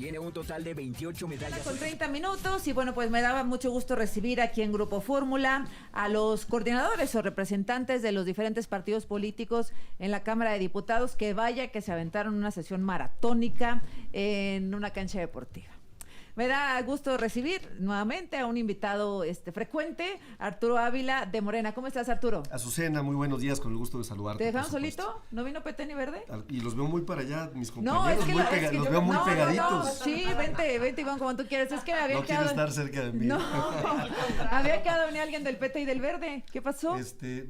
Tiene un total de 28 medallas. Con 30 minutos y bueno, pues me daba mucho gusto recibir aquí en Grupo Fórmula a los coordinadores o representantes de los diferentes partidos políticos en la Cámara de Diputados, que vaya que se aventaron una sesión maratónica en una cancha deportiva. Me da gusto recibir nuevamente a un invitado frecuente, Arturo Ávila de Morena. ¿Cómo estás, Arturo? Azucena, muy buenos días, con el gusto de saludarte. ¿Te dejamos solito? ¿No vino PT ni Verde? Y los veo muy para allá, mis compañeros, No, es que los veo muy pegaditos. No. Sí, vente, Iván, como tú quieras. Es que me había no quedado... quiero estar cerca de mí. No, había quedado venir alguien del PT y del Verde. ¿Qué pasó?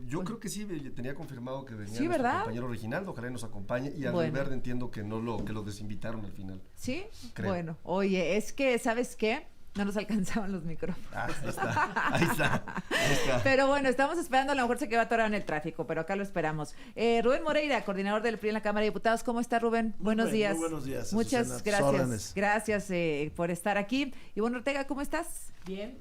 Yo creo que sí, tenía confirmado que venía sí, nuestro ¿verdad? compañero Reginaldo, ojalá nos acompañe, y al del Verde entiendo que que lo desinvitaron al final. ¿Sí? Creo. Bueno, oye, es que, ¿sabes qué? No nos alcanzaban los micrófonos. Ahí está. Pero bueno, estamos esperando, a lo mejor se quedó atorado en el tráfico, pero acá lo esperamos. Rubén Moreira, coordinador del PRI en la Cámara de Diputados. ¿Cómo está, Rubén? Buenos días. Muy buenos días. Muchas Azucena, gracias. Gracias por estar aquí. Ivonne Ortega, ¿cómo estás? Bien,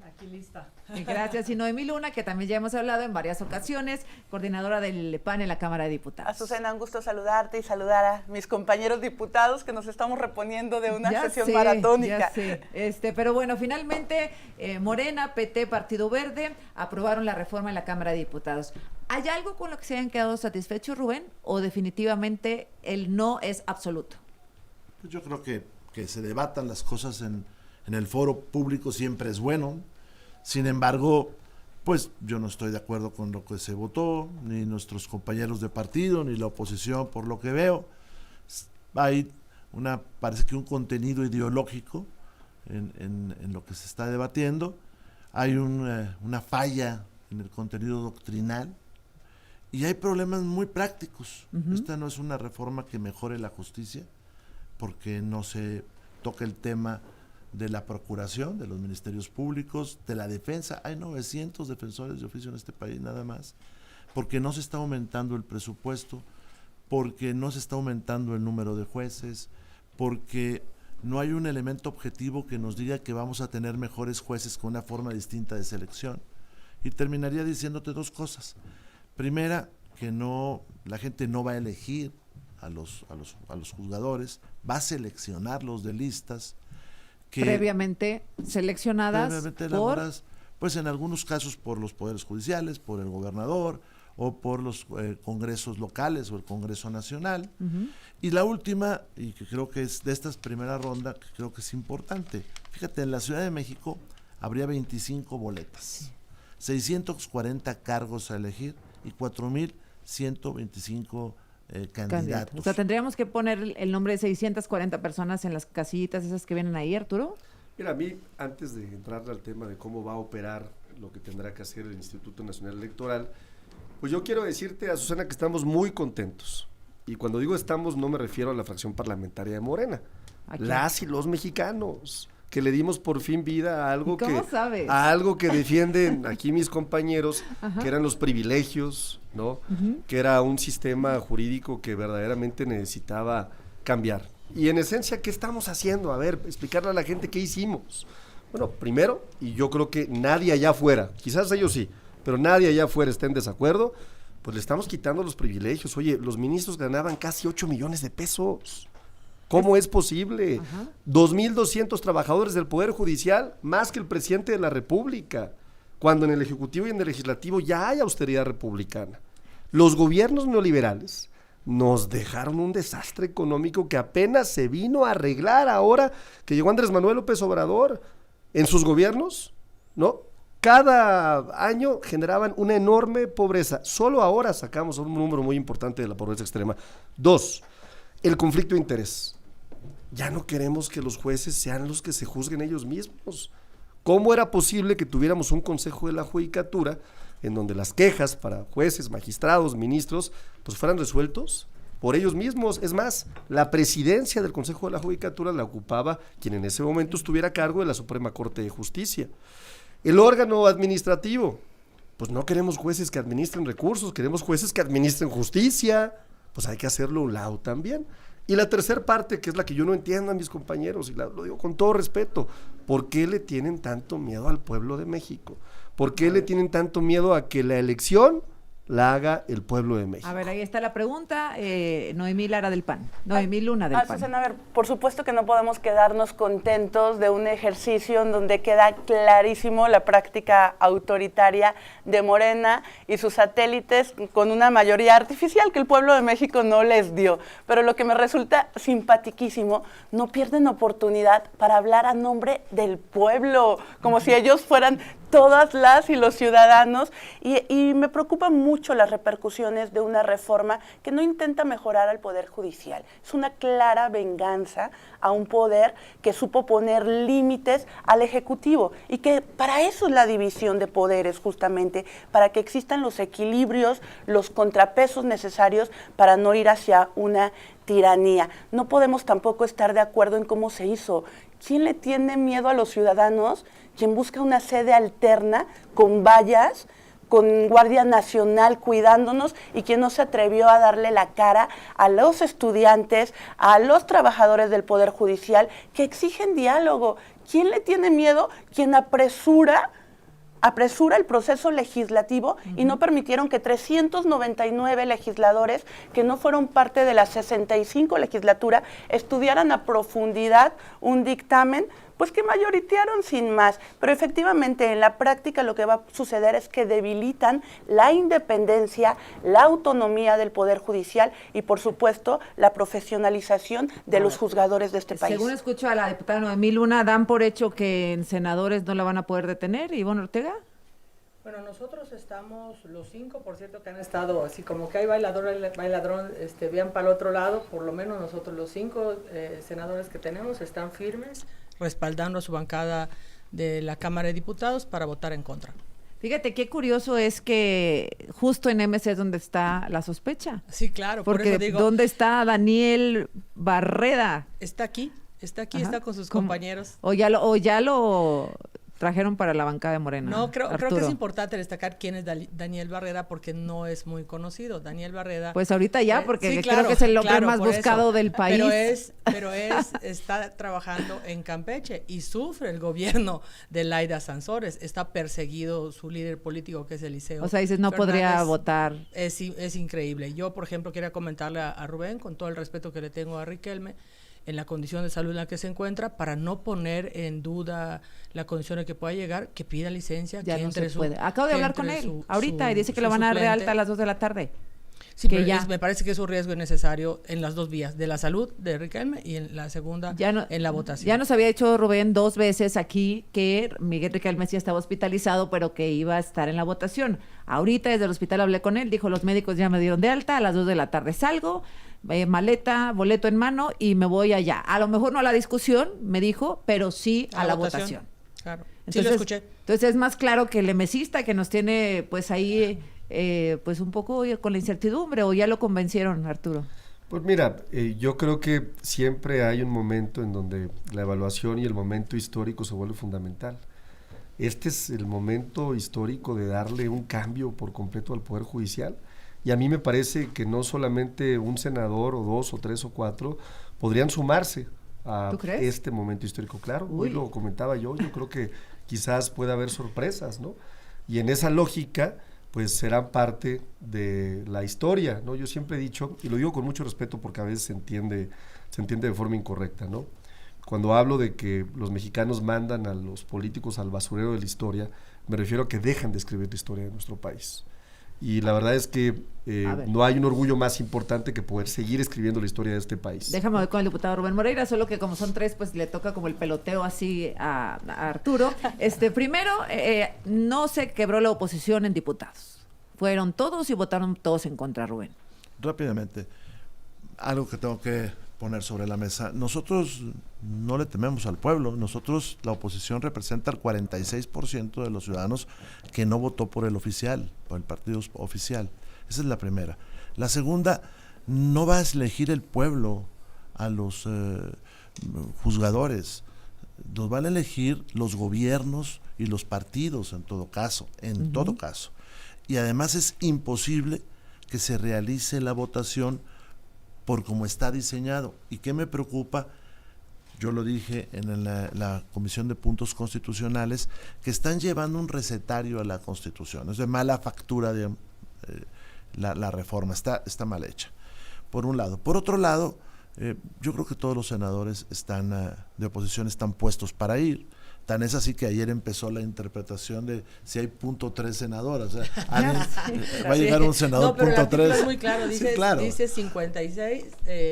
aquí lista. Gracias. Y Noemí Luna, que también ya hemos hablado en varias ocasiones, coordinadora del PAN en la Cámara de Diputados. Azucena, un gusto saludarte y saludar a mis compañeros diputados que nos estamos reponiendo de una sesión maratónica. Ya sé. Pero bueno, finalmente Morena, PT, Partido Verde aprobaron la reforma en la Cámara de Diputados. ¿Hay algo con lo que se hayan quedado satisfechos, Rubén? ¿O definitivamente el no es absoluto? Pues yo creo que se debatan las cosas en el foro público siempre es bueno. Sin embargo, pues yo no estoy de acuerdo con lo que se votó, ni nuestros compañeros de partido, ni la oposición, por lo que veo. Hay parece que un contenido ideológico en lo que se está debatiendo. Hay una falla en el contenido doctrinal y hay problemas muy prácticos. Esta no es una reforma que mejore la justicia, porque no se toca el tema de la procuración, de los ministerios públicos, de la defensa. Hay 900 defensores de oficio en este país nada más, porque no se está aumentando el presupuesto, porque no se está aumentando el número de jueces, porque no hay un elemento objetivo que nos diga que vamos a tener mejores jueces con una forma distinta de selección. Y terminaría diciéndote dos cosas. Primera, que la gente no va a elegir a los juzgadores, va a seleccionarlos de listas previamente seleccionadas elaboradas, pues en algunos casos por los poderes judiciales, por el gobernador o por los congresos locales o el Congreso Nacional. Y la última, y que creo que es de esta primera ronda, que creo que es importante, fíjate, en la Ciudad de México habría 25 boletas, 640 cargos a elegir y 4,125 candidatos. O sea, tendríamos que poner el nombre de 640 personas en las casillitas esas que vienen ahí, Arturo. Mira, a mí, antes de entrar al tema de cómo va a operar lo que tendrá que hacer el Instituto Nacional Electoral, pues yo quiero decirte, Azucena, que estamos muy contentos. Y cuando digo estamos, no me refiero a la fracción parlamentaria de Morena. Las y los mexicanos, que le dimos por fin vida a algo que defienden aquí mis compañeros, que eran los privilegios, ¿no? Que era un sistema jurídico que verdaderamente necesitaba cambiar. Y en esencia, ¿qué estamos haciendo? A ver, explicarle a la gente qué hicimos. Bueno, primero, y yo creo que nadie allá afuera, quizás ellos sí, pero nadie allá afuera está en desacuerdo, pues le estamos quitando los privilegios. Oye, los ministros ganaban casi 8 millones de pesos. ¿Cómo es posible? 2,200 trabajadores del Poder Judicial, más que el presidente de la República, cuando en el Ejecutivo y en el Legislativo ya hay austeridad republicana. Los gobiernos neoliberales nos dejaron un desastre económico que apenas se vino a arreglar ahora que llegó Andrés Manuel López Obrador. En sus gobiernos, ¿no? Cada año generaban una enorme pobreza. Solo ahora sacamos un número muy importante de la pobreza extrema. 2, el conflicto de interés. Ya no queremos que los jueces sean los que se juzguen ellos mismos. ¿Cómo era posible que tuviéramos un consejo de la judicatura en donde las quejas para jueces, magistrados, ministros, pues fueran resueltos por ellos mismos? Es más, la presidencia del Consejo de la Judicatura la ocupaba quien en ese momento estuviera a cargo de la Suprema Corte de Justicia. El órgano administrativo, pues no queremos jueces que administren recursos, queremos jueces que administren justicia, pues hay que hacerlo a un lado también. Y la tercera parte, que es la que yo no entiendo a mis compañeros, y lo digo con todo respeto, ¿por qué le tienen tanto miedo al pueblo de México? ¿Por qué le tienen tanto miedo a que la elección la haga el pueblo de México. A ver, ahí está la pregunta. Noemí Lara del PAN. Noemí Luna del PAN. Susana, a ver, por supuesto que no podemos quedarnos contentos de un ejercicio en donde queda clarísimo la práctica autoritaria de Morena y sus satélites con una mayoría artificial que el pueblo de México no les dio. Pero lo que me resulta simpatiquísimo, no pierden oportunidad para hablar a nombre del pueblo, como si ellos fueran todas las y los ciudadanos, y me preocupan mucho las repercusiones de una reforma que no intenta mejorar al Poder Judicial. Es una clara venganza a un poder que supo poner límites al Ejecutivo, y que para eso es la división de poderes, justamente, para que existan los equilibrios, los contrapesos necesarios para no ir hacia una tiranía. No podemos tampoco estar de acuerdo en cómo se hizo. ¿Quién le tiene miedo a los ciudadanos? Quien busca una sede alterna con vallas, con Guardia Nacional cuidándonos, y quien no se atrevió a darle la cara a los estudiantes, a los trabajadores del Poder Judicial que exigen diálogo. ¿Quién le tiene miedo? Quien apresura el proceso legislativo y no permitieron que 399 legisladores que no fueron parte de la 65 legislatura estudiaran a profundidad un dictamen, pues que mayoritearon sin más. Pero efectivamente en la práctica lo que va a suceder es que debilitan la independencia, la autonomía del Poder Judicial y, por supuesto, la profesionalización de los juzgadores de este país. Según escucho a la diputada Noemí Luna, dan por hecho que en senadores no la van a poder detener. ¿Ivonne Ortega? Bueno, nosotros estamos, los 5, por cierto, que han estado así como que hay bailador, vean para el otro lado, por lo menos nosotros los 5 senadores que tenemos están firmes, respaldando a su bancada de la Cámara de Diputados para votar en contra. Fíjate qué curioso es que justo en MC es donde está la sospecha. Sí, claro, porque por eso digo, ¿dónde está Daniel Barreda? Está aquí, Ajá. está con sus compañeros. O ya lo trajeron para la bancada de Morena. No, creo que Arturo. es importante destacar quién es Daniel Barreda, porque no es muy conocido. Daniel Barreda. Pues ahorita ya, porque sí, creo que es el hombre más por buscado eso. del país. Pero está trabajando en Campeche y sufre el gobierno de Laida Sansores. Está perseguido su líder político, que es Eliseo. O sea, dices, no podría votar. Es increíble. Yo, por ejemplo, quería comentarle a Rubén, con todo el respeto que le tengo a Riquelme, en la condición de salud en la que se encuentra, para no poner en duda la condición a que pueda llegar, que pida licencia, Ya que no entre se puede. Acabo de hablar con él ahorita y dice que lo van a dar de alta a las 2 de la tarde. Sí, que pero ya. me parece que es un riesgo innecesario en las dos vías, de la salud de Riquelme y en la segunda, en la votación. Ya nos había dicho Rubén 2 veces aquí que Miguel Riquelme sí estaba hospitalizado, pero que iba a estar en la votación. Ahorita desde el hospital hablé con él, dijo, los médicos ya me dieron de alta, a las 2 de la tarde salgo, maleta, boleto en mano y me voy allá. A lo mejor no a la discusión, me dijo, pero sí a la votación. Claro, entonces, sí lo escuché. Entonces es más claro que el emesista que nos tiene pues ahí pues un poco con la incertidumbre, o ya lo convencieron, Arturo. Pues mira, yo creo que siempre hay un momento en donde la evaluación y el momento histórico se vuelve fundamental. Este es el momento histórico de darle un cambio por completo al Poder Judicial, y a mí me parece que no solamente un senador o 2 o 3 o 4 podrían sumarse a este momento histórico. Claro, hoy lo comentaba yo creo que quizás pueda haber sorpresas, ¿no? Y en esa lógica pues serán parte de la historia, ¿no? Yo siempre he dicho, y lo digo con mucho respeto porque a veces se entiende de forma incorrecta, ¿no? Cuando hablo de que los mexicanos mandan a los políticos al basurero de la historia, me refiero a que dejan de escribir la historia de nuestro país. Y la verdad es que no hay un orgullo más importante que poder seguir escribiendo la historia de este país. Déjame ver con el diputado Rubén Moreira, solo que como son 3, pues le toca como el peloteo así a Arturo. Primero, no se quebró la oposición en diputados. Fueron todos y votaron todos en contra, Rubén. Rápidamente, algo que tengo que poner sobre la mesa. Nosotros no le tememos al pueblo. Nosotros, la oposición representa el 46% de los ciudadanos que no votó por el oficial, por el partido oficial. Esa es la primera. La segunda, no va a elegir el pueblo a los juzgadores. Los van a elegir los gobiernos y los partidos en todo caso, todo caso. Y además es imposible que se realice la votación por cómo está diseñado. ¿Y qué me preocupa? Yo lo dije en la Comisión de Puntos Constitucionales, que están llevando un recetario a la Constitución, es de mala factura, la reforma, está mal hecha, por un lado. Por otro lado, yo creo que todos los senadores de oposición están puestos para ir. Tan es así que ayer empezó la interpretación de si hay .3 senadoras. O sea, va a llegar un senador pero .3. Es muy claro, dice, sí, claro. Dice 56,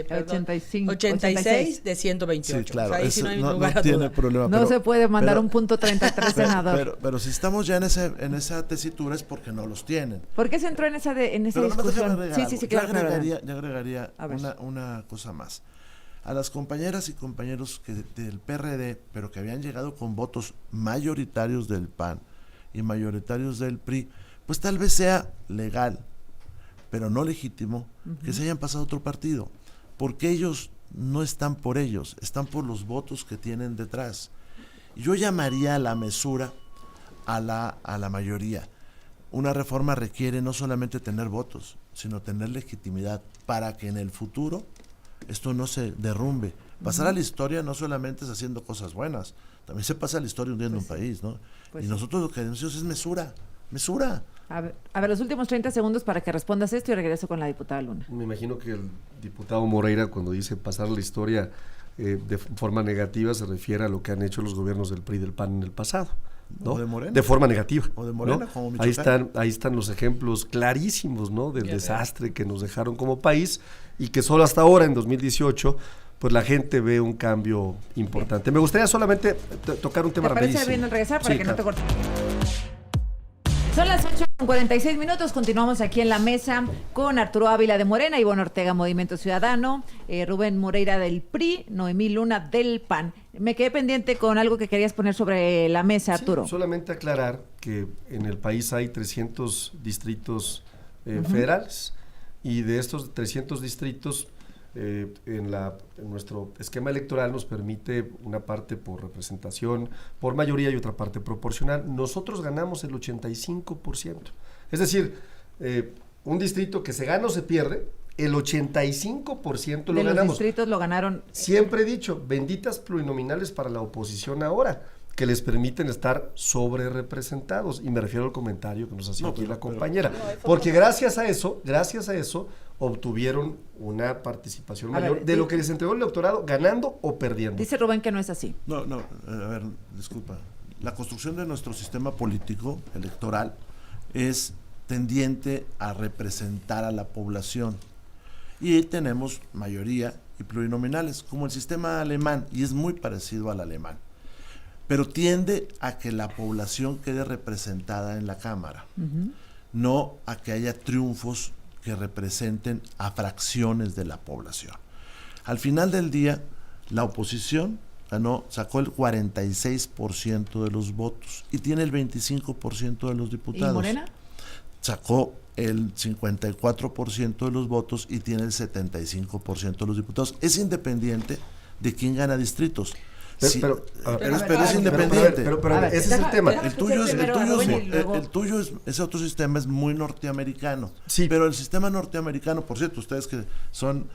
85, 86 de 128. Sí, claro, O sea, ahí sí no hay lugar a tiene duda. problema. No se puede mandar un .33 senador. Pero si estamos ya en esa tesitura es porque no los tienen. ¿Por qué se entró en esa discusión? Sí, Yo claro. agregaría una cosa más. A las compañeras y compañeros del PRD, pero que habían llegado con votos mayoritarios del PAN y mayoritarios del PRI, pues tal vez sea legal, pero no legítimo, que se hayan pasado a otro partido, porque ellos no están por ellos, están por los votos que tienen detrás. Yo llamaría a la mesura a la mayoría. Una reforma requiere no solamente tener votos, sino tener legitimidad para que en el futuro esto no se derrumbe. Pasar a la historia no solamente es haciendo cosas buenas, también se pasa a la historia hundiendo un país, ¿no? Y nosotros lo que decimos es mesura. A ver, los últimos 30 segundos para que respondas esto y regreso con la diputada Luna. Me imagino que el diputado Moreira, cuando dice pasar la historia de forma negativa, se refiere a lo que han hecho los gobiernos del PRI y del PAN en el pasado, ¿no? O de Morena. De forma negativa. O de Morena, ¿no? como Michoacán. Ahí están los ejemplos clarísimos, ¿no? Del desastre que nos dejaron como país y que solo hasta ahora, en 2018, pues la gente ve un cambio importante. Bien. Me gustaría solamente tocar un tema rapidísimo. ¿Te parece bien al regresar para que claro. no te cortes? Son las 8:46, continuamos aquí en la mesa con Arturo Ávila de Morena, Ivonne Ortega, Movimiento Ciudadano, Rubén Moreira del PRI, Noemí Luna del PAN. Me quedé pendiente con algo que querías poner sobre la mesa, Arturo. Sí, solamente aclarar que en el país hay 300 distritos federales y de estos 300 distritos en nuestro esquema electoral nos permite una parte por representación, por mayoría y otra parte proporcional. Nosotros ganamos el 85%. Es decir, un distrito que se gana o se pierde, el 85% lo ganamos. De los distritos lo ganaron. Siempre he dicho, benditas plurinominales para la oposición ahora, que les permiten estar sobre representados. Y me refiero al comentario que nos hacía aquí la compañera. Porque gracias a eso, obtuvieron una participación mayor de lo que les entregó el electorado, ganando o perdiendo. Dice Rubén que no es así. No, a ver, disculpa. La construcción de nuestro sistema político electoral es tendiente a representar a la población. Y tenemos mayoría y plurinominales, como el sistema alemán, y es muy parecido al alemán. Pero tiende a que la población quede representada en la Cámara, no a que haya triunfos que representen a fracciones de la población. Al final del día, la oposición sacó el 46% de los votos y tiene el 25% de los diputados. ¿Y Morena? Sacó el 54% de los votos y tiene el 75% de los diputados. Es independiente de quién gana distritos. Pero es independiente. Pero ese es el tema. El tuyo ese otro sistema es muy norteamericano. Sí. Pero el sistema norteamericano, por cierto, ustedes que son,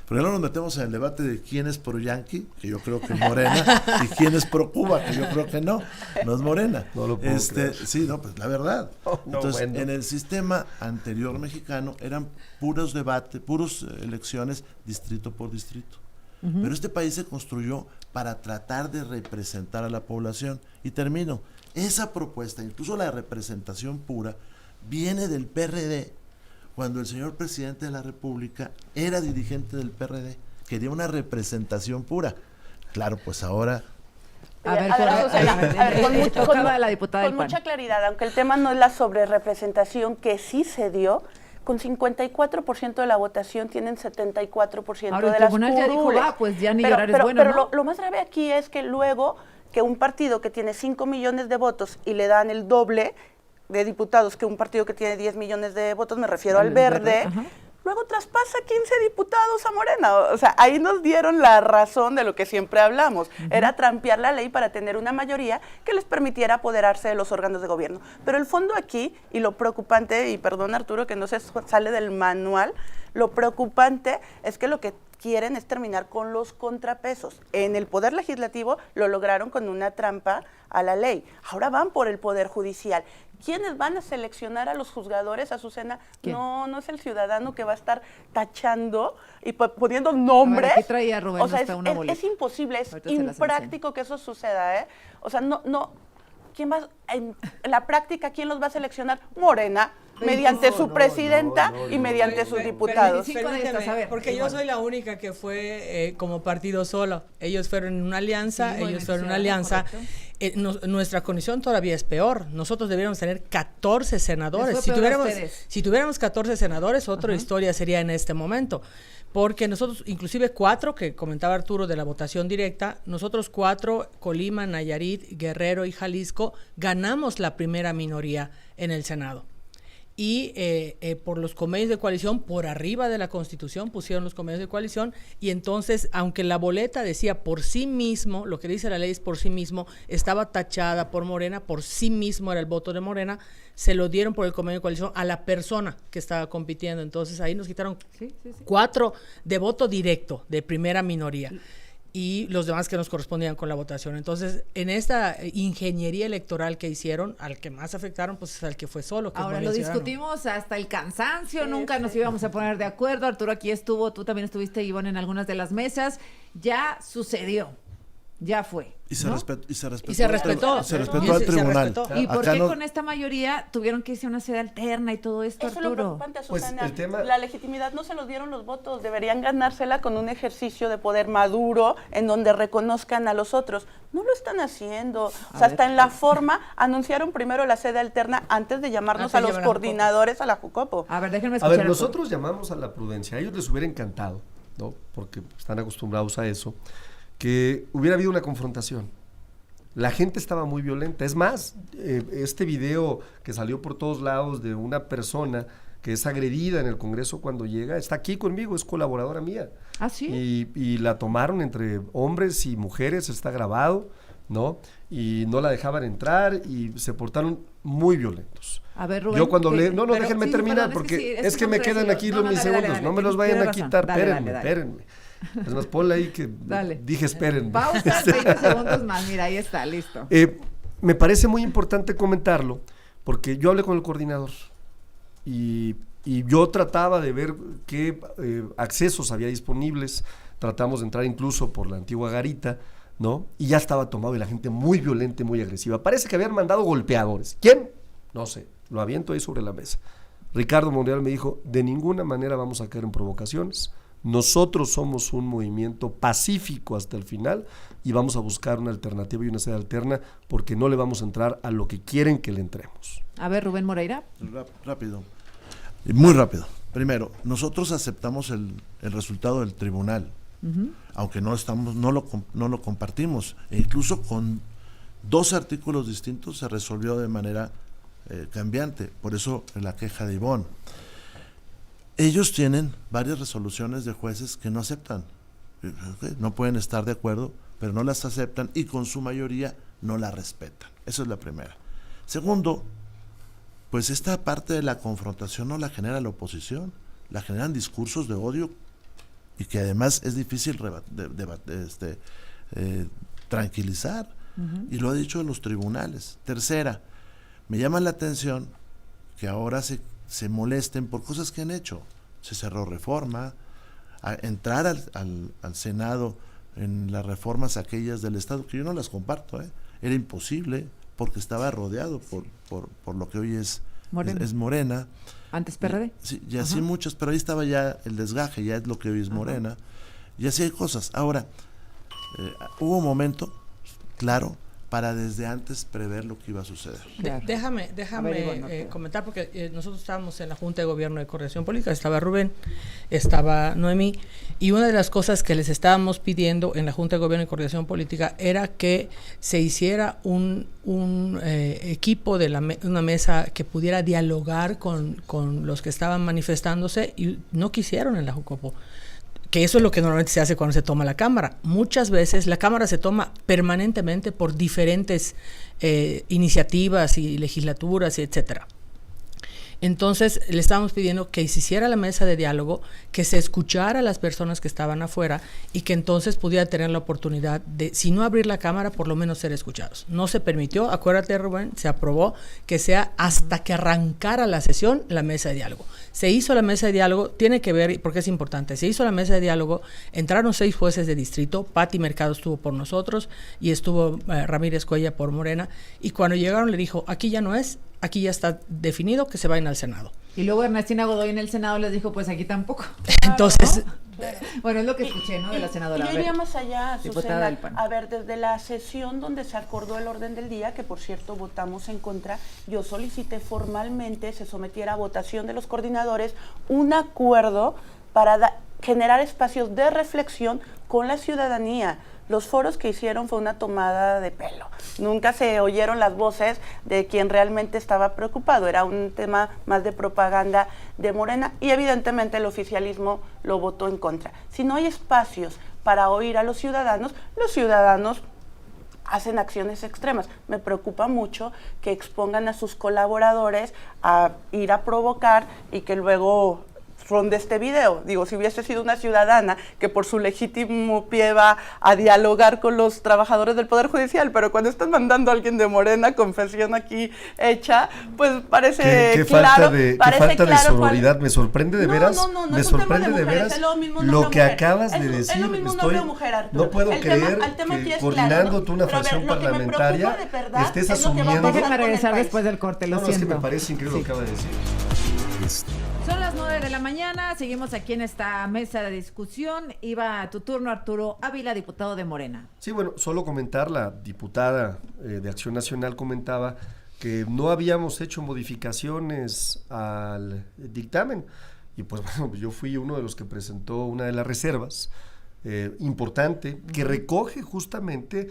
pero no nos metemos en el debate de quién es pro yanqui, que yo creo que es Morena, y quién es pro Cuba, que yo creo que no es Morena. No lo puedo creer. Sí, no, pues la verdad. Entonces, bueno. en el sistema anterior mexicano eran puros debates, puros elecciones distrito por distrito. Pero este país se construyó para tratar de representar a la población. Y termino. Esa propuesta, incluso la representación pura, viene del PRD. Cuando el señor presidente de la República era dirigente del PRD, quería una representación pura. Claro, pues ahora... Con mucha claridad, aunque el tema no es la sobrerepresentación que sí se dio, con 54% de la votación tienen 74% ahora, de las curules. Ya dijo, pues ya ni llorar es bueno, pero ¿no? lo más grave aquí es que luego que un partido que tiene 5 millones de votos y le dan el doble de diputados que un partido que tiene 10 millones de votos, me refiero al Verde, luego traspasa 15 diputados a Morena. O sea, ahí nos dieron la razón de lo que siempre hablamos. Era trampear la ley para tener una mayoría que les permitiera apoderarse de los órganos de gobierno. Pero el fondo aquí, y lo preocupante, y perdón Arturo que no se sale del manual, lo preocupante es que lo que quieren es terminar con los contrapesos. En el Poder Legislativo lo lograron con una trampa a la ley. Ahora van por el Poder Judicial. ¿Quiénes van a seleccionar a los juzgadores, Azucena? ¿Quién? No es el ciudadano que va a estar tachando y poniendo nombres. A ver, aquí traía Rubén o sea, hasta una boleta. es imposible, es Ahorita se las impráctico que eso suceda, ¿eh? O sea, ¿quién va, en la práctica, quién los va a seleccionar? Morena, mediante su presidenta y mediante sus diputados. 25 de estas, a ver, porque igual. yo soy la única que fue como partido solo. Ellos fueron en una alianza, Sí, ellos fueron en una Ciudadano, alianza. correcto. Nuestra condición todavía es peor. Nosotros deberíamos tener 14 senadores. Les fue peor a ustedes. Si tuviéramos 14 senadores, otra historia sería en este momento. Porque nosotros, inclusive 4, que comentaba Arturo de la votación directa, nosotros 4, Colima, Nayarit, Guerrero y Jalisco, ganamos la primera minoría en el Senado. Y por los convenios de coalición, por arriba de la Constitución, pusieron los convenios de coalición, y entonces, aunque la boleta decía por sí mismo, lo que dice la ley es por sí mismo, estaba tachada por Morena, por sí mismo era el voto de Morena, se lo dieron por el convenio de coalición a la persona que estaba compitiendo. Entonces ahí nos quitaron 4 de voto directo, de primera minoría, y los demás que nos correspondían con la votación. Entonces, en esta ingeniería electoral que hicieron, al que más afectaron, pues es al que fue solo. Que Ahora es lo Movimiento Ciudadano. discutimos hasta el cansancio, nunca nos íbamos a poner de acuerdo. Arturo aquí estuvo, tú también estuviste, Ivonne, en algunas de las mesas. Ya sucedió, ya fue. Y se, ¿no? respetó, y se respetó. Y se respetó. Se Y respetó se al tribunal. respetó. ¿Y por Acá qué no- con esta mayoría tuvieron que irse a una sede alterna y todo esto, Eso es lo Arturo? preocupante, Pues, Susana. el tema- La legitimidad no se los dieron los votos, deberían ganársela con un ejercicio de poder maduro en donde reconozcan a los otros. No lo están haciendo. O sea, hasta en la forma anunciaron primero la sede alterna antes de llamarnos Antes a de los llamar a la coordinadores a la Jucopo. A ver, déjenme A escuchar. ver, Arturo. nosotros llamamos a la prudencia. A ellos les hubiera encantado, ¿no? Porque están acostumbrados a eso, que hubiera habido una confrontación. La gente estaba muy violenta. Es más, este video que salió por todos lados de una persona que es agredida en el Congreso cuando llega, está aquí conmigo, es colaboradora mía. ¿Ah, sí? Y la tomaron entre hombres y mujeres, está grabado, ¿no? Y no la dejaban entrar y se portaron muy violentos. A ver, Rubén. Yo cuando ¿qué? hablé, no, Pero- déjenme sí, terminar, perdón, porque es sí, que me no quedan quiero aquí decirlo. los No, milisegundos, dale, no me dale, los vayan a tienes razón. quitar, Dale, espérenme, dale, dale. espérenme. Es más, ponle ahí que Dale. dije espérenme. Pausa, 20 segundos más, mira, ahí está, listo. Me parece muy importante comentarlo, porque yo hablé con el coordinador y yo trataba de ver qué accesos había disponibles, tratamos de entrar incluso por la antigua garita, ¿no? Y ya estaba tomado y la gente muy violenta y muy agresiva. Parece que habían mandado golpeadores. ¿Quién? No sé, lo aviento ahí sobre la mesa. Ricardo Monreal me dijo, de ninguna manera vamos a caer en provocaciones. Nosotros somos un movimiento pacífico hasta el final y vamos a buscar una alternativa y una sede alterna porque no le vamos a entrar a lo que quieren que le entremos. A ver, Rubén Moreira. Rápido. Y muy rápido. Primero, nosotros aceptamos el resultado del tribunal, aunque no lo compartimos. E incluso con 2 artículos distintos se resolvió de manera cambiante. Por eso la queja de Ivonne. Ellos tienen varias resoluciones de jueces que no aceptan. No pueden estar de acuerdo, pero no las aceptan y con su mayoría no la respetan. Eso es la primera. Segundo, pues esta parte de la confrontación no la genera la oposición, la generan discursos de odio y que además es difícil tranquilizar. Y lo ha dicho en los tribunales. Tercera, me llama la atención que ahora se molesten por cosas que han hecho. Se cerró Reforma, entrar al Senado en las reformas aquellas del Estado, que yo no las comparto, era imposible porque estaba rodeado por lo que hoy es Morena. ¿Antes PRD? Sí, y así muchas, pero ahí estaba ya el desgaje, ya es lo que hoy es Morena, y así hay cosas. Ahora, hubo un momento, claro, para desde antes prever lo que iba a suceder. Claro. Déjame A ver, Ivonne, comentar, porque nosotros estábamos en la Junta de Gobierno de Coordinación Política, estaba Rubén, estaba Noemí, y una de las cosas que les estábamos pidiendo en la Junta de Gobierno de Coordinación Política era que se hiciera un equipo de una mesa que pudiera dialogar con los que estaban manifestándose, y no quisieron en la Jucopo. Que eso es lo que normalmente se hace cuando se toma la Cámara. Muchas veces la Cámara se toma permanentemente por diferentes iniciativas y legislaturas, y etcétera. Entonces le estábamos pidiendo que se hiciera la mesa de diálogo, que se escuchara a las personas que estaban afuera y que entonces pudiera tener la oportunidad de, si no abrir la cámara, por lo menos ser escuchados. No se permitió, acuérdate, Rubén, se aprobó que sea hasta que arrancara la sesión la mesa de diálogo. Se hizo la mesa de diálogo, tiene que ver, porque es importante, se hizo la mesa de diálogo, entraron 6 jueces de distrito, Pati Mercado estuvo por nosotros y estuvo Ramírez Cuella por Morena, y cuando llegaron le dijo, aquí ya no es, aquí ya está definido que se vayan al Senado. Y luego Ernestina Godoy en el Senado les dijo, pues aquí tampoco. Entonces, Claro. Bueno, es lo que escuché, ¿no? De la senadora. Yo iría más allá, diputada Azucena. del PAN. A ver, desde la sesión donde se acordó el orden del día, que por cierto votamos en contra, yo solicité formalmente se sometiera a votación de los coordinadores un acuerdo para generar espacios de reflexión con la ciudadanía. Los foros que hicieron fue una tomada de pelo. Nunca se oyeron las voces de quien realmente estaba preocupado. Era un tema más de propaganda de Morena y evidentemente el oficialismo lo votó en contra. Si no hay espacios para oír a los ciudadanos hacen acciones extremas. Me preocupa mucho que expongan a sus colaboradores a ir a provocar y que luego ronde este video. Digo, si hubiese sido una ciudadana que por su legítimo pie va a dialogar con los trabajadores del Poder Judicial, pero cuando están mandando a alguien de Morena, confesión aquí hecha, pues parece qué claro. Qué falta de sororidad. Me sorprende de veras. No Me sorprende de veras lo que acabas de decir. Es lo mismo hombre o mujer, Arturo. No puedo creer tema que es coordinando claro, tú una pero a ver, fracción lo que me parlamentaria preocupa de verdad estés es lo que va a asumiendo. pasar Déjame con el regresar país. después del corte, lo No, es que siento. me parece increíble lo que acaba de decir. Son las 9 de la mañana, seguimos aquí en esta mesa de discusión. Iba a tu turno, Arturo Ávila, diputado de Morena. Sí, bueno, solo comentar, la diputada de Acción Nacional comentaba que no habíamos hecho modificaciones al dictamen y pues bueno, yo fui uno de los que presentó una de las reservas importante que recoge justamente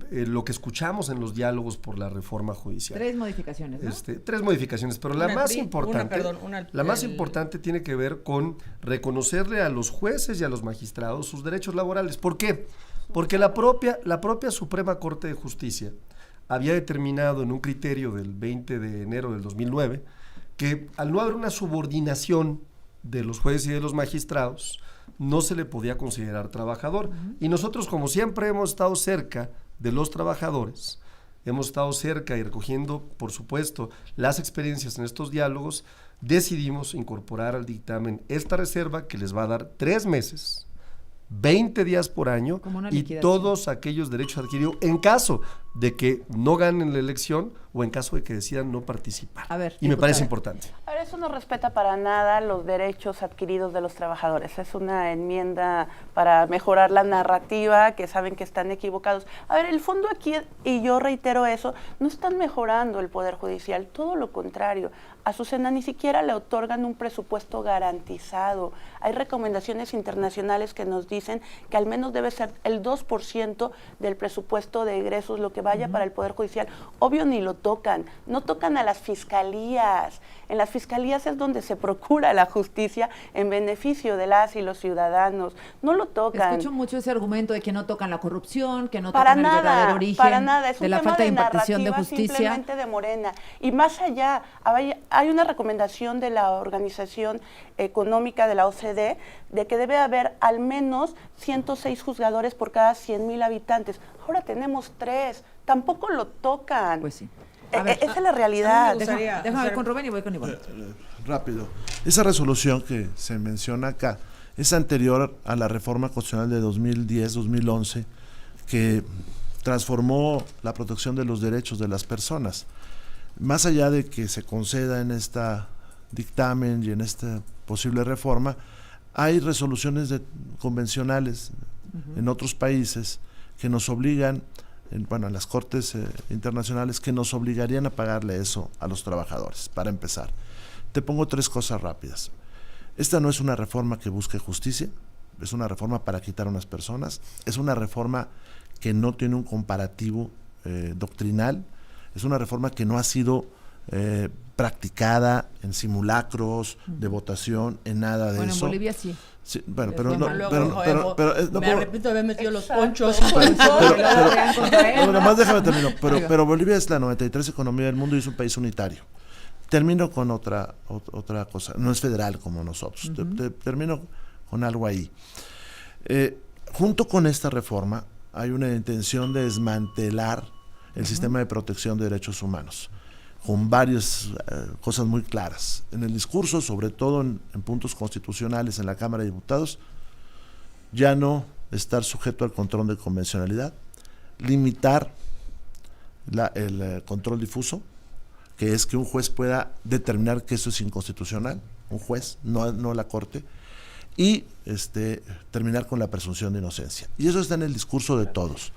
lo que escuchamos en los diálogos por la reforma judicial. 3 modificaciones, ¿no? 3 modificaciones, pero la más importante, más el- importante tiene que ver con reconocerle a los jueces y a los magistrados sus derechos laborales. ¿Por qué? Porque la propia Suprema Corte de Justicia había determinado en un criterio del 20 de enero del 2009 que al no haber una subordinación de los jueces y de los magistrados, no se le podía considerar trabajador. Y nosotros, como siempre, hemos estado cerca de los trabajadores, hemos estado cerca y recogiendo, por supuesto, las experiencias en estos diálogos, decidimos incorporar al dictamen esta reserva que les va a dar 3 meses, 20 días por año Como una y liquidación. todos aquellos derechos adquiridos en caso de que no ganen la elección o en caso de que decidan no participar. A ver, y me diputada. parece importante. A ver, eso no respeta para nada los derechos adquiridos de los trabajadores. Es una enmienda para mejorar la narrativa, que saben que están equivocados. A ver, el fondo aquí, y yo reitero eso, no están mejorando el Poder Judicial, todo lo contrario. A Azucena ni siquiera le otorgan un presupuesto garantizado. Hay recomendaciones internacionales que nos dicen que al menos debe ser el 2% del presupuesto de egresos lo que vaya para el Poder Judicial. Obvio ni lo tocan, no tocan a las fiscalías. En las fiscalías es donde se procura la justicia en beneficio de las y los ciudadanos. No lo tocan. Escucho mucho ese argumento de que no tocan la corrupción, que no Para tocan el verdadero nada, origen para nada. Es un de la tema falta de de impartición de narrativa justicia. simplemente de Morena. Y más allá, hay una recomendación de la Organización Económica de la OCDE de que debe haber al menos 106 juzgadores por cada 100,000 habitantes. Ahora tenemos 3, tampoco lo tocan. Pues sí. A ver, Esa es la realidad. gustaría déjame ver hacer- con Rubén y voy con Ivonne. Rápido. Esa resolución que se menciona acá es anterior a la reforma constitucional de 2010-2011 que transformó la protección de los derechos de las personas. Más allá de que se conceda en esta dictamen y en esta posible reforma, hay resoluciones convencionales en otros países que nos obligan, en las cortes internacionales, que nos obligarían a pagarle eso a los trabajadores, para empezar. Te pongo 3 cosas rápidas. Esta no es una reforma que busque justicia, es una reforma para quitar a unas personas, es una reforma que no tiene un comparativo doctrinal, es una reforma que no ha sido practicada en simulacros de votación, en nada de Bueno, en eso. Bolivia sí. Sí, bueno, Es pero normal. no, Luego, no me puedo- arrepiento de haber metido los Exacto. ponchos. no, nada más déjame terminar. Ahí va. Pero Bolivia es la 93 economía del mundo y es un país unitario. termino con otra cosa. No es federal como nosotros. Termino con algo ahí. Junto con esta reforma hay una intención de desmantelar el sistema de protección de derechos humanos, con varias cosas muy claras. En el discurso, sobre todo en puntos constitucionales en la Cámara de Diputados, ya no estar sujeto al control de convencionalidad, limitar el control difuso, que es que un juez pueda determinar que eso es inconstitucional, un juez, no la Corte, y terminar con la presunción de inocencia. Y eso está en el discurso de todos.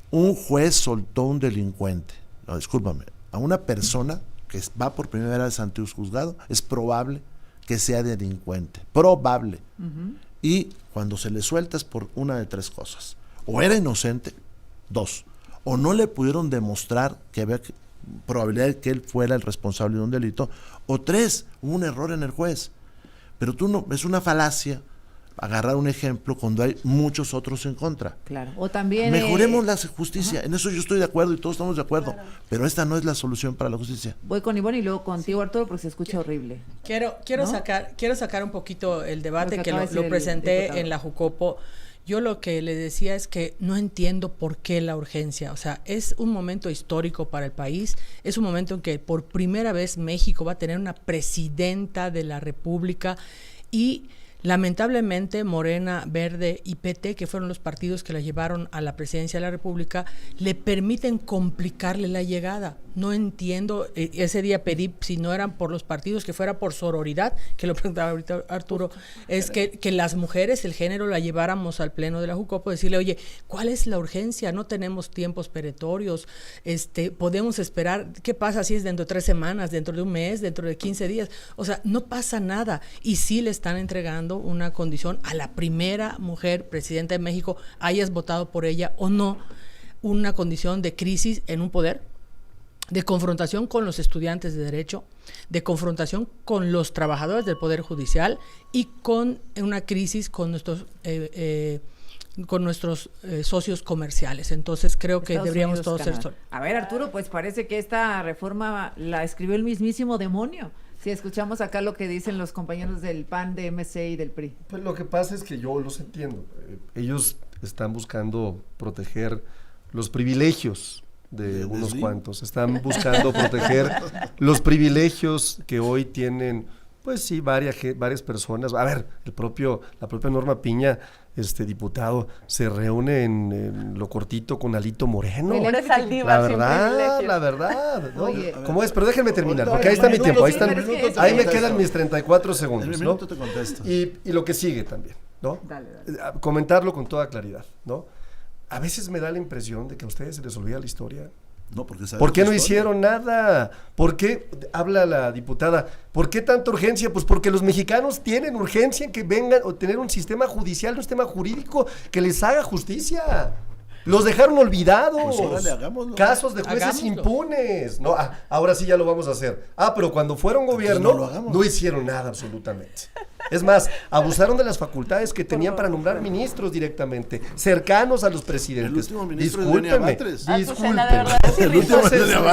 Un juez soltó un delincuente, a una persona que va por primera vez ante un juzgado, es probable que sea delincuente, probable. Y cuando se le suelta es por una de tres cosas: o era inocente, dos, o no le pudieron demostrar que había probabilidad de que él fuera el responsable de un delito, o tres, hubo un error en el juez. Pero es una falacia agarrar un ejemplo cuando hay muchos otros en contra. Claro. O también mejoremos la justicia. En eso yo estoy de acuerdo y todos estamos de acuerdo. Claro. Pero esta no es la solución para la justicia. Voy con Ivonne y luego contigo, Arturo, porque se escucha horrible. Quiero sacar un poquito el debate que lo presenté en la Jucopo. Yo lo que le decía es que no entiendo por qué la urgencia. O sea, es un momento histórico para el país, es un momento en que por primera vez México va a tener una presidenta de la República y lamentablemente Morena, Verde y PT, que fueron los partidos que la llevaron a la presidencia de la República, le permiten complicarle la llegada. No entiendo, ese día pedí, si no eran por los partidos, que fuera por sororidad, que lo preguntaba ahorita Arturo, es que las mujeres, el género, la lleváramos al pleno de la Jucopo, decirle, oye, ¿cuál es la urgencia? No tenemos tiempos perentorios, podemos esperar, ¿qué pasa si es dentro de 3 semanas, dentro de un mes, dentro de 15 días? O sea, no pasa nada, y sí le están entregando una condición a la primera mujer presidenta de México, hayas votado por ella o no, una condición de crisis en un poder, de confrontación con los estudiantes de Derecho, de confrontación con los trabajadores del Poder Judicial y con una crisis con nuestros socios comerciales. Entonces creo que deberíamos todos ser... A ver, Arturo, pues parece que esta reforma la escribió el mismísimo demonio. Si escuchamos acá lo que dicen los compañeros del PAN, de MC y del PRI. Pues lo que pasa es que yo los entiendo. Ellos están buscando proteger los privilegios de unos cuantos. Están buscando proteger los privilegios que hoy tienen, pues sí, varias personas. A ver, la propia Norma Piña, diputado, se reúne en lo cortito con Alito Moreno. La verdad. ¿No? Oye, ¿Cómo es? Pero déjenme terminar, porque ahí está mi tiempo. Ahí me quedan mis 34 segundos. En el minuto te contesto. Y lo que sigue también, ¿no? Dale. Comentarlo con toda claridad, ¿no? A veces me da la impresión de que a ustedes se les olvida la historia. No, porque ¿por qué no hicieron nada? ¿Por qué, habla la diputada, por qué tanta urgencia? Pues porque los mexicanos tienen urgencia en que vengan o tener un sistema judicial, un sistema jurídico que les haga justicia. Los dejaron olvidados. Pues órale, hagámoslo. Casos de jueces impunes. No, ahora sí ya lo vamos a hacer. Pero cuando fueron gobierno, no hicieron nada absolutamente. Es más, abusaron de las facultades que tenían para nombrar ministros directamente, cercanos a los presidentes. El último ministro Discúlpenme.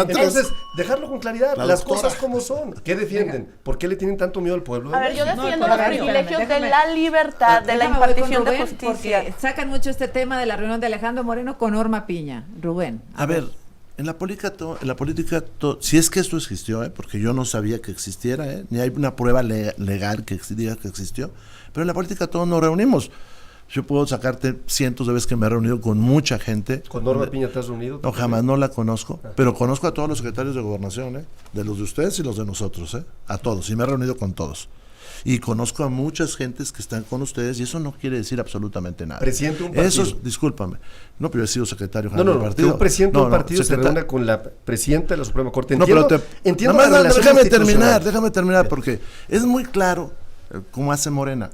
Entonces, dejarlo con claridad, las cosas como son. ¿Qué defienden? ¿Por qué le tienen tanto miedo al pueblo? A ver, yo defiendo los privilegios de la libertad, de la impartición de justicia. Porque sacan mucho este tema de la reunión de Alejandro Moreno con Norma Piña. Rubén. A ver, en la política, si es que esto existió, porque yo no sabía que existiera, ni hay una prueba legal que diga que existió, pero en la política todos nos reunimos. Yo puedo sacarte cientos de veces que me he reunido con mucha gente. ¿Con Norma Piña te has reunido? No, jamás, no la conozco, pero conozco a todos los secretarios de gobernación, de los de ustedes y los de nosotros, a todos, y me he reunido con todos. Y conozco a muchas gentes que están con ustedes y eso no quiere decir absolutamente nada. Presidente de un partido. Discúlpame, no, pero yo he sido secretario general del partido. Un presidente de un partido se reúne con la presidenta de la Suprema Corte. Entiendo déjame terminar porque es muy claro cómo hace Morena.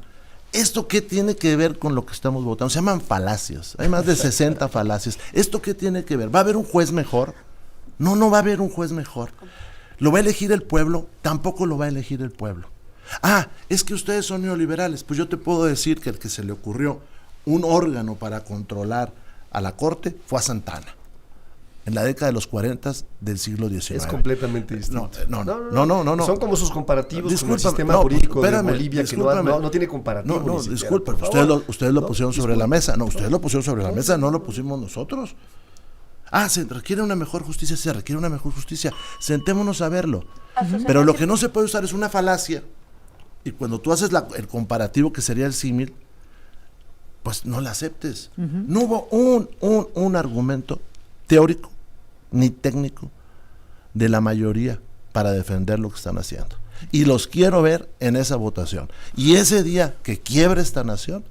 ¿Esto qué tiene que ver con lo que estamos votando? Se llaman falacias, hay más de 60 falacias. ¿Esto qué tiene que ver? ¿Va a haber un juez mejor? No va a haber un juez mejor. ¿Lo va a elegir el pueblo? Tampoco lo va a elegir el pueblo. Es que ustedes son neoliberales. Pues yo te puedo decir que el que se le ocurrió un órgano para controlar a la Corte fue a Santana. en la década de los 40 del siglo XIX. Es completamente distinto. No. Son como sus comparativos con el Disculpa, sistema jurídico espérame, de Bolivia, que no tiene comparativo. No, ni siquiera, disculpa, por favor. ustedes lo pusieron sobre la mesa. No, ustedes lo pusieron sobre la mesa, no lo pusimos nosotros. Se requiere una mejor justicia, sentémonos a verlo. Pero lo que no se puede usar es una falacia. Y cuando tú haces el comparativo, que sería el símil, pues no la aceptes. No hubo un argumento teórico ni técnico de la mayoría para defender lo que están haciendo. Y los quiero ver en esa votación. Y ese día que quiebre esta nación,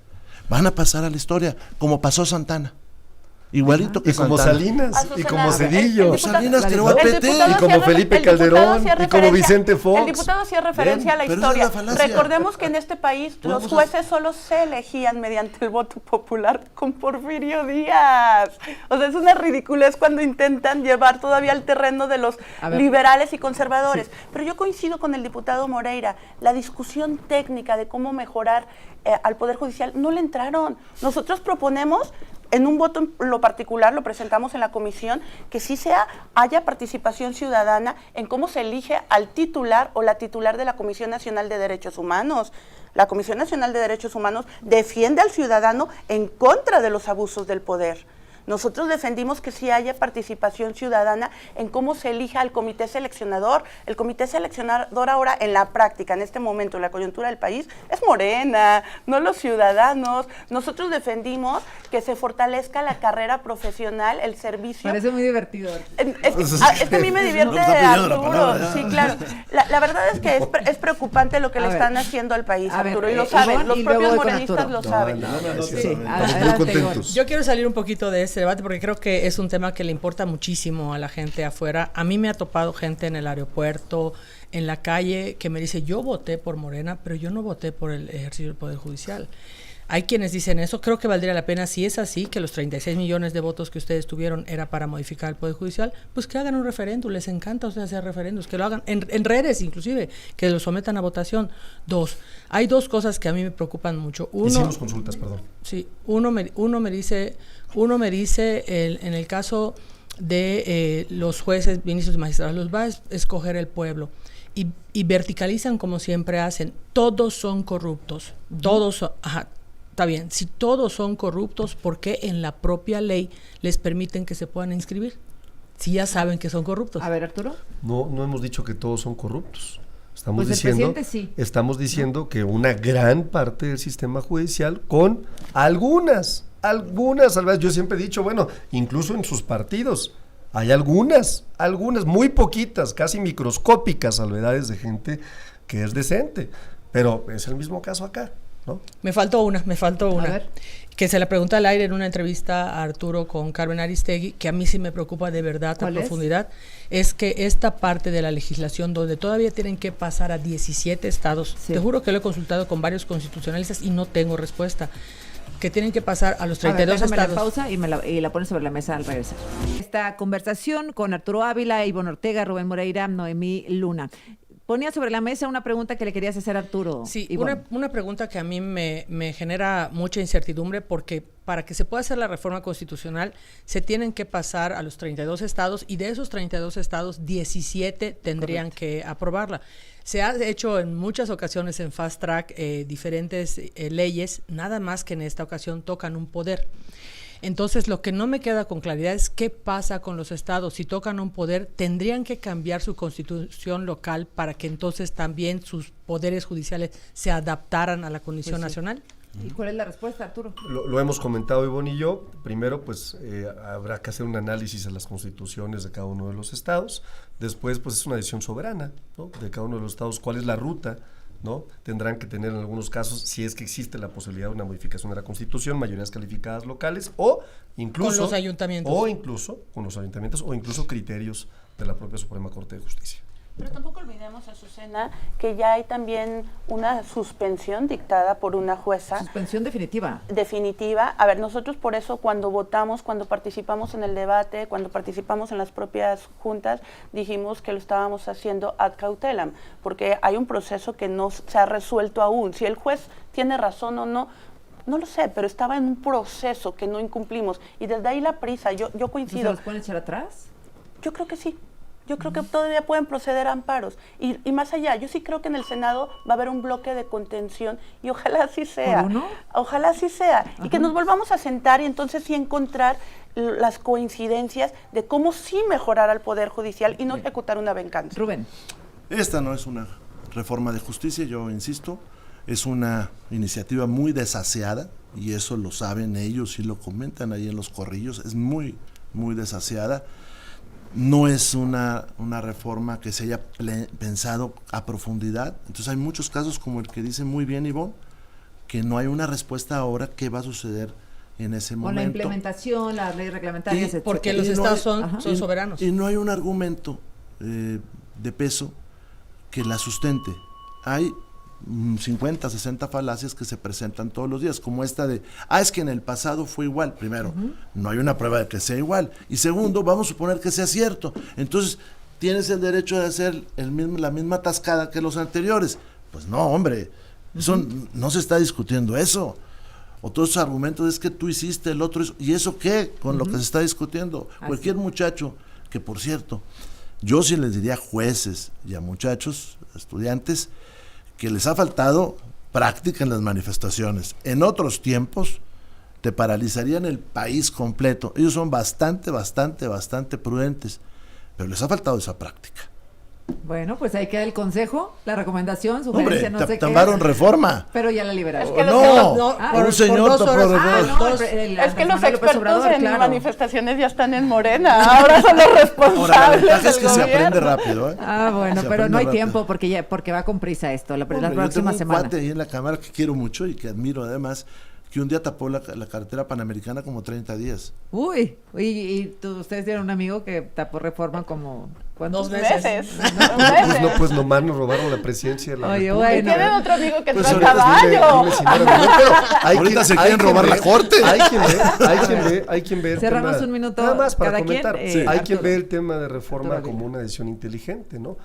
van a pasar a la historia, como pasó Santana. Igualito que y como Santana. Salinas, y como Cedillo, Salinas creó al PT, y como Felipe Calderón, y como Vicente Fox. El diputado hacía referencia a la historia. Recordemos que en este país los jueces solo se elegían mediante el voto popular con Porfirio Díaz. O sea, es una ridiculez cuando intentan llevar todavía al terreno de los liberales y conservadores. Sí. Pero yo coincido con el diputado Moreira, la discusión técnica de cómo mejorar al Poder Judicial no le entraron. Nosotros proponemos, en un voto en lo particular, lo presentamos en la comisión, que sí haya participación ciudadana en cómo se elige al titular o la titular de la Comisión Nacional de Derechos Humanos. La Comisión Nacional de Derechos Humanos defiende al ciudadano en contra de los abusos del poder. Nosotros defendimos que sí haya participación ciudadana en cómo se elija al comité seleccionador. El comité seleccionador ahora, en la práctica, en este momento, en la coyuntura del país, es Morena, no los ciudadanos. Nosotros defendimos que se fortalezca la carrera profesional, el servicio. Parece muy divertido. Es que a mí me divierte Arturo. Sí, claro. La verdad es que es preocupante lo que le están haciendo al país, Arturo, y lo saben. Los propios morenistas lo saben. Muy contentos. Yo quiero salir un poquito de ese debate porque creo que es un tema que le importa muchísimo a la gente afuera. A mí me ha topado gente en el aeropuerto, en la calle, que me dice, yo voté por Morena, pero yo no voté por el ejercicio del Poder Judicial. Hay quienes dicen eso. Creo que valdría la pena, si es así, que los 36 millones de votos que ustedes tuvieron era para modificar el Poder Judicial, pues que hagan un referéndum. Les encanta a ustedes hacer referéndums, que lo hagan en redes inclusive, que lo sometan a votación. Hay dos cosas que a mí me preocupan mucho. Hicimos consultas, perdón. Sí, uno me dice, en el caso de los jueces, ministros y magistrados, los va a escoger el pueblo. Y verticalizan como siempre hacen. Todos son corruptos. Está bien, si todos son corruptos, ¿por qué en la propia ley les permiten que se puedan inscribir? Si ya saben que son corruptos. A ver, Arturo. No hemos dicho que todos son corruptos. Estamos diciendo que una gran parte del sistema judicial, con algunas salvedades. Yo siempre he dicho, bueno, incluso en sus partidos hay algunas, muy poquitas, casi microscópicas salvedades de gente que es decente, pero es el mismo caso acá, ¿no? Me faltó una, que se la pregunta al aire en una entrevista a Arturo con Carmen Aristegui, que a mí sí me preocupa de verdad a profundidad, es que esta parte de la legislación donde todavía tienen que pasar a 17 estados, te juro que lo he consultado con varios constitucionalistas y no tengo respuesta, que tienen que pasar a los 32 estados. La pausa y la pones sobre la mesa al regresar. Esta conversación con Arturo Ávila, Ivonne Ortega, Rubén Moreira, Noemí Luna. Ponía sobre la mesa una pregunta que le querías hacer a Arturo. Sí, una pregunta que a mí me genera mucha incertidumbre, porque para que se pueda hacer la reforma constitucional se tienen que pasar a los 32 estados y de esos 32 estados 17 tendrían que aprobarla. Se ha hecho en muchas ocasiones en fast track diferentes leyes, nada más que en esta ocasión tocan un poder. Entonces, lo que no me queda con claridad es qué pasa con los estados. Si tocan un poder, ¿tendrían que cambiar su constitución local para que entonces también sus poderes judiciales se adaptaran a la condición nacional? ¿Y cuál es la respuesta, Arturo? Lo hemos comentado Ivonne y yo. Primero, pues habrá que hacer un análisis de las constituciones de cada uno de los estados. Después, pues es una decisión soberana, ¿no?, de cada uno de los estados. ¿Cuál es la ruta? ¿No? Tendrán que tener en algunos casos, si es que existe la posibilidad de una modificación de la Constitución, mayorías calificadas locales o incluso con los ayuntamientos, o incluso criterios de la propia Suprema Corte de Justicia. Pero tampoco olvidemos, Azucena, que ya hay también una suspensión dictada por una jueza. Suspensión definitiva. Definitiva. A ver, nosotros por eso cuando votamos, cuando participamos en el debate, cuando participamos en las propias juntas, dijimos que lo estábamos haciendo ad cautelam, porque hay un proceso que no se ha resuelto aún. Si el juez tiene razón o no, No lo sé, pero estaba en un proceso que no incumplimos. Y desde ahí la prisa, yo ¿Se coincido. los pueden echar atrás? Yo creo que sí. Yo creo que todavía pueden proceder a amparos. Y más allá, yo sí creo que en el Senado va a haber un bloque de contención y ojalá así sea. ¿Por uno? Ojalá así sea. Y que nos volvamos a sentar y entonces sí encontrar las coincidencias de cómo sí mejorar al Poder Judicial y no ejecutar una venganza. Rubén. Esta no es una reforma de justicia, yo insisto, es una iniciativa muy desaseada, y eso lo saben ellos y lo comentan ahí en los corrillos, es muy, muy desaseada. No es una reforma que se haya pensado a profundidad. Entonces hay muchos casos como el que dice muy bien Ivonne, que no hay una respuesta ahora qué va a suceder en ese momento. Con la implementación, las leyes reglamentarias, etcétera. Porque los estados son soberanos. Y no hay un argumento de peso que la sustente. Hay 50, 60 falacias que se presentan todos los días, como esta de, es que en el pasado fue igual. Primero, no hay una prueba de que sea igual. Y segundo, vamos a suponer que sea cierto. Entonces, tienes el derecho de hacer la misma atascada que los anteriores. Pues no, hombre, eso no se está discutiendo eso. O todos esos argumentos es que tú hiciste el otro, ¿y eso qué? Con lo que se está discutiendo. Cualquier muchacho, que por cierto, yo sí les diría a jueces y a muchachos, estudiantes, que les ha faltado práctica en las manifestaciones. En otros tiempos te paralizarían el país completo. Ellos son bastante prudentes, pero les ha faltado esa práctica. Bueno, pues ahí queda el consejo, la recomendación, sugerencia, Hombre, no sé qué. tomaron reforma. Pero ya la liberaron. Es que Un señor por 2 horas. Es que los expertos en manifestaciones ya están en Morena, ahora son los responsables. Ahora, la ventaja es del que se gobierno. aprende rápido, Bueno, Se pero no hay aprende tiempo porque va con prisa esto, la Hombre, yo próxima tengo un semana. cuate ahí en la Cámara que quiero mucho y que admiro además, que un día tapó la carretera panamericana como 30 días. Uy, y ustedes tienen un amigo que tapó reforma como... ¿cuántos 2 meses? Meses. Pues nomás nos robaron la presidencia de la Oye, República. Y tienen otro amigo que Pues trae ahorita caballo. Dime si no era verdad, pero Ahorita se hay quieren quien robar ve- la corte. Hay quien ve el Cerramos tema, un minuto nada más para cada quien, comentar. Sí. Hay Arturo. quien ve el tema de reforma Arturo como Ávila. una decisión inteligente, ¿no?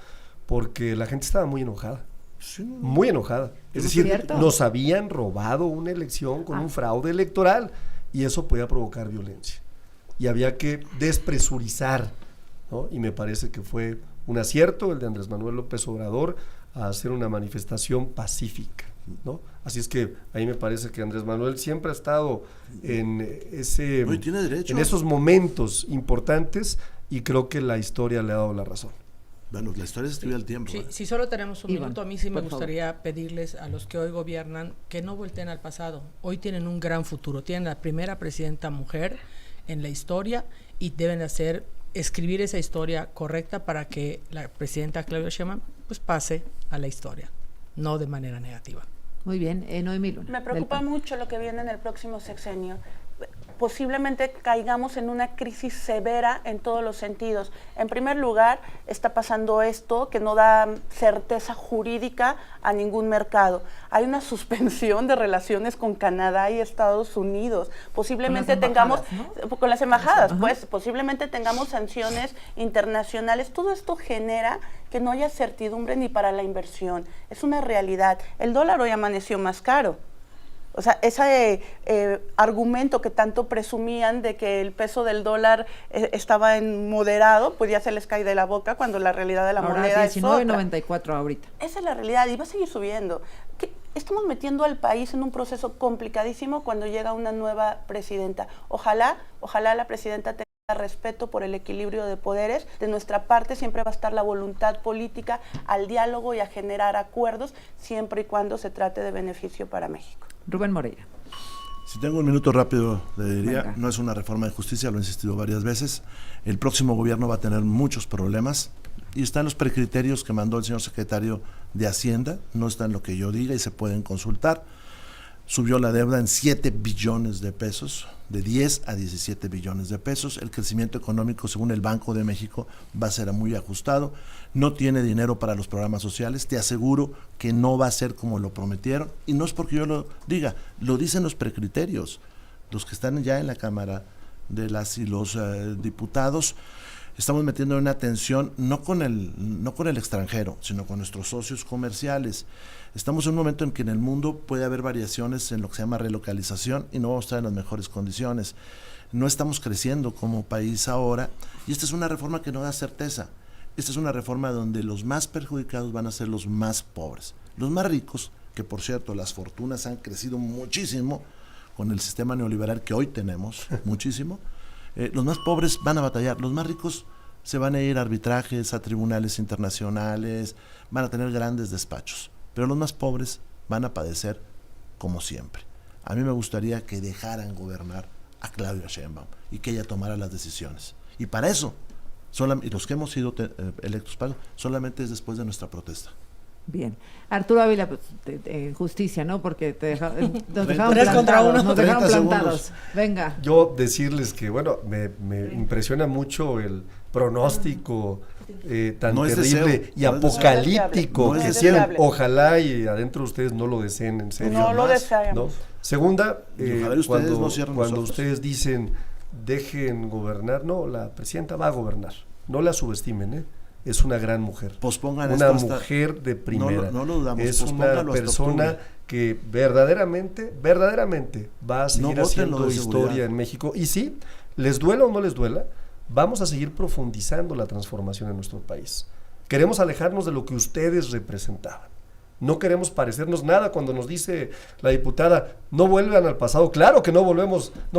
Porque la gente estaba muy enojada. Sí, Muy enojada. Es ¿Es decir, cierto? nos habían robado una elección con un fraude electoral y eso podía provocar violencia. Y había que despresurizar, ¿no? Y me parece que fue un acierto el de Andrés Manuel López Obrador a hacer una manifestación pacífica, ¿no? Así es que ahí me parece que Andrés Manuel siempre ha estado en tiene derecho. en esos momentos importantes y creo que la historia le ha dado la razón. Bueno, la historia se estudia al tiempo. Sí, si solo tenemos un Iván, minuto, a mí sí me por gustaría pedirles a los que hoy gobiernan que no volteen al pasado. Hoy tienen un gran futuro, tienen la primera presidenta mujer en la historia y deben escribir esa historia correcta para que la presidenta Claudia Sheinbaum pues pase a la historia, no de manera negativa. Muy bien, Noemí Luna. Me preocupa del PAN. mucho lo que viene en el próximo sexenio. Posiblemente caigamos en una crisis severa en todos los sentidos. En primer lugar, está pasando esto que no da certeza jurídica a ningún mercado. Hay una suspensión de relaciones con Canadá y Estados Unidos. Posiblemente tengamos, con las embajadas, pues, posiblemente tengamos sanciones internacionales. Todo esto genera que no haya certidumbre ni para la inversión. Es una realidad. El dólar hoy amaneció más caro. O sea, ese argumento que tanto presumían de que el peso del dólar estaba en moderado, pues ya se les cae de la boca cuando la realidad de la moneda es otra. 19.94 ahorita. Esa es la realidad y va a seguir subiendo. Estamos metiendo al país en un proceso complicadísimo cuando llega una nueva presidenta. Ojalá la presidenta tenga respeto por el equilibrio de poderes. De nuestra parte siempre va a estar la voluntad política al diálogo y a generar acuerdos, siempre y cuando se trate de beneficio para México. Rubén Moreira. Si tengo un minuto rápido, le diría, Venga. no es una reforma de justicia, lo he insistido varias veces. El próximo gobierno va a tener muchos problemas y están los precriterios que mandó el señor secretario de Hacienda, no está en lo que yo diga y se pueden consultar. Subió la deuda en 7 billones de pesos, de 10 a 17 billones de pesos. El crecimiento económico, según el Banco de México, va a ser muy ajustado. No tiene dinero para los programas sociales. Te aseguro que no va a ser como lo prometieron. Y no es porque yo lo diga, lo dicen los precriterios, los que están ya en la Cámara de las y los diputados. estamos metiendo una tensión no con el extranjero, sino con nuestros socios comerciales. Estamos en un momento en que en el mundo puede haber variaciones en lo que se llama relocalización y no vamos a estar en las mejores condiciones. No estamos creciendo como país ahora y esta es una reforma que no da certeza. Esta es una reforma donde los más perjudicados van a ser los más pobres. Los más ricos, que por cierto las fortunas han crecido muchísimo con el sistema neoliberal que hoy tenemos, muchísimo. Los más pobres van a batallar, los más ricos se van a ir a arbitrajes, a tribunales internacionales, van a tener grandes despachos, pero los más pobres van a padecer como siempre. A mí me gustaría que dejaran gobernar a Claudia Sheinbaum y que ella tomara las decisiones. Y para eso, y los que hemos sido electos para, solamente es después de nuestra protesta. Bien. Arturo Ávila, pues, justicia, ¿no? Porque nos dejaron 3 contra 1. nos dejaron 30 plantados. segundos. Venga. Yo decirles que, bueno, me impresiona mucho el pronóstico tan No es terrible deseo, y no es apocalíptico deseable. que No es hicieron. deseable. Ojalá y adentro ustedes no lo deseen, en serio. No lo más, deseamos. ¿No? Segunda, Y ojalá ustedes no cuando cierren cuando los ojos. ustedes dicen dejen gobernar, no, la presidenta va a gobernar. No la subestimen, ¿eh? Es una gran mujer. Pospongan Una esto hasta- mujer de primera. No lo dudamos, es una pospónganlo hasta persona octubre. que verdaderamente va a seguir voten lo haciendo de historia seguridad. en México. Y sí, les duela o no les duela, vamos a seguir profundizando la transformación en nuestro país. Queremos alejarnos de lo que ustedes representaban. No queremos parecernos nada cuando nos dice la diputada, no vuelvan al pasado. Claro que no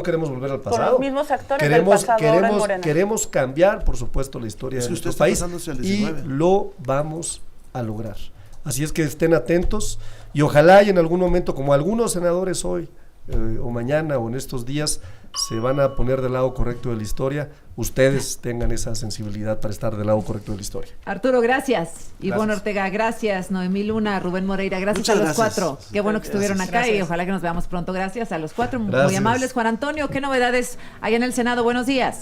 queremos volver al Con pasado. los mismos actores del pasado ahora en Morena. Queremos cambiar, por supuesto, la historia Es de que usted nuestro está país pasándose al y 19. lo vamos a lograr. Así es que estén atentos y ojalá y en algún momento, como algunos senadores hoy o mañana o en estos días se van a poner del lado correcto de la historia, ustedes tengan esa sensibilidad para estar del lado correcto de la historia. Arturo, gracias. Ivonne Gracias. Ortega, gracias. Noemí Luna, Rubén Moreira, gracias Muchas a los gracias. 4. Qué bueno que estuvieron acá Gracias. y ojalá que nos veamos pronto. Gracias a los 4, muy Gracias. amables. Juan Antonio, ¿qué novedades hay en el Senado? Buenos días.